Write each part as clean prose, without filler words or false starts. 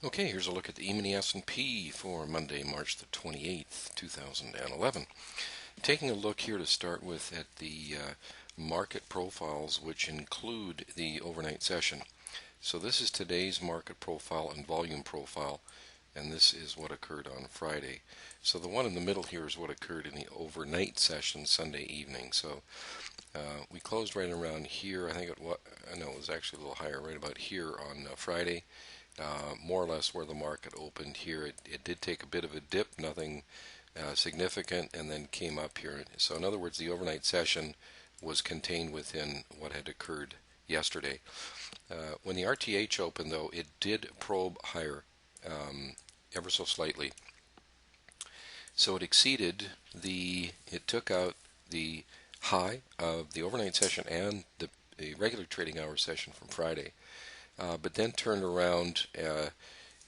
Okay, here's a look at the E-mini S&P for Monday, March the 28th, 2011. Taking a look here to start with at the market profiles, which include the overnight session. So this is today's market profile and volume profile, and this is what occurred on Friday. So the one in the middle here is what occurred in the overnight session Sunday evening. So we closed right around here. I think it was actually a little higher, right about here on Friday. More or less where the market opened here. It did take a bit of a dip, nothing significant, and then came up here. So in other words, the overnight session was contained within what had occurred yesterday. When the RTH opened, though, it did probe higher ever so slightly. So it it took out the high of the overnight session and the regular trading hour session from Friday. But then turned around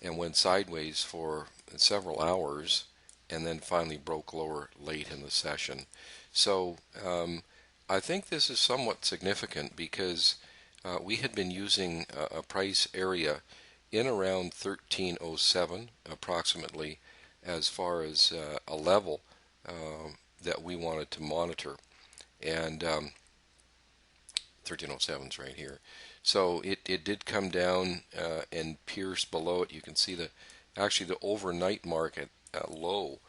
and went sideways for several hours, and then finally broke lower late in the session. So I think this is somewhat significant because we had been using a price area in around 1307 approximately as far as a level that we wanted to monitor. And 1307 is right here. So it did come down and pierce below it. You can see actually the overnight market low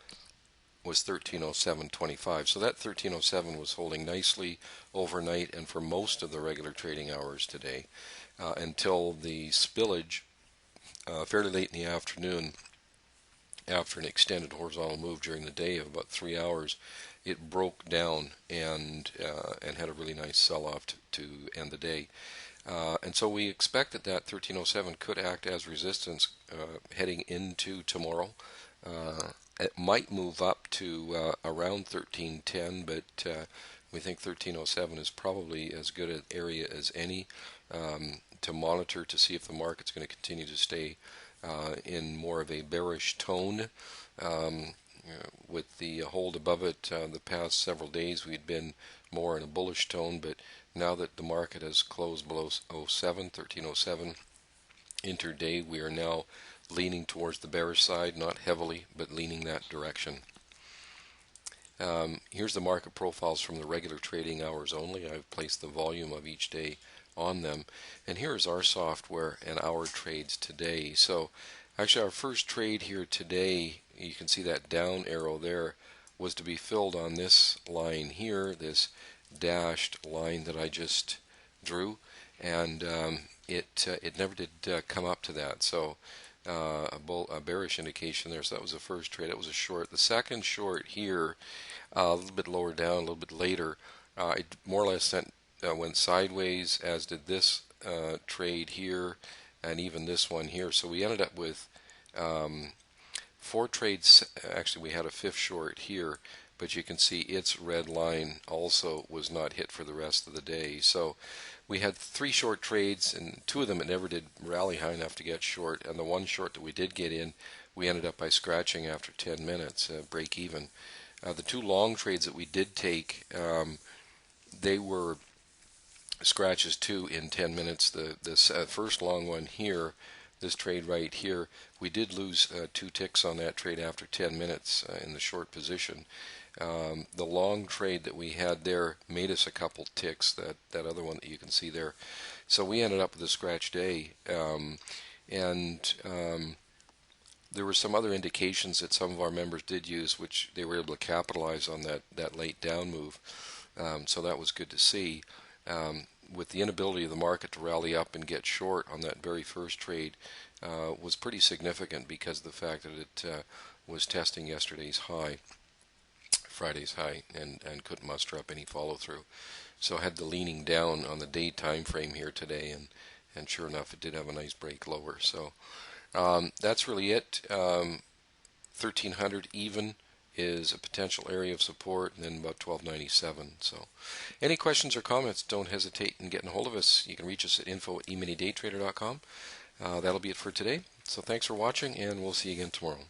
was 1307.25. So that 1307 was holding nicely overnight and for most of the regular trading hours today until the spillage fairly late in the afternoon. After an extended horizontal move during the day of about 3 hours, it broke down and had a really nice sell-off to end the day. And so we expect that 1307 could act as resistance heading into tomorrow. It might move up to around 1310, but we think 1307 is probably as good an area as any to monitor to see if the market's going to continue to stay in more of a bearish tone. With the hold above it the past several days, we'd been more in a bullish tone, but now that the market has closed below 1307 intraday, we are now leaning towards the bearish side, not heavily, but leaning that direction. Here's the market profiles from the regular trading hours only. I've placed the volume of each day on them. And here's our software and our trades today. So actually our first trade here today, you can see that down arrow there, was to be filled on this line here, this dashed line that I just drew, and it never did come up to that. So a bearish indication there. So that was the first trade. That was a short. The second short here, a little bit lower down, a little bit later, it more or less went sideways, as did this trade here, and even this one here. So we ended up with 4 trades. Actually, we had a fifth short here, but you can see its red line also was not hit for the rest of the day. So we had 3 short trades, and 2 of them it never did rally high enough to get short, and the one short that we did get in, we ended up by scratching after 10 minutes, break even. The 2 long trades that we did take, they were scratches too in 10 minutes. This first long one here, this trade right here, we did lose 2 ticks on that trade after 10 minutes in the short position. The long trade that we had there made us a couple ticks, that other one that you can see there. So we ended up with a scratch day, and there were some other indications that some of our members did use, which they were able to capitalize on that late down move. So that was good to see. With the inability of the market to rally up and get short on that very first trade was pretty significant because of the fact that it was testing yesterday's high, Friday's high, and couldn't muster up any follow-through. So I had the leaning down on the day time frame here today, and sure enough, it did have a nice break lower. So that's really it. 1300 even is a potential area of support, and then about 1297. So any questions or comments, don't hesitate in getting a hold of us. You can reach us at info@eminidaytrader.com. That'll be it for today. So thanks for watching, and we'll see you again tomorrow.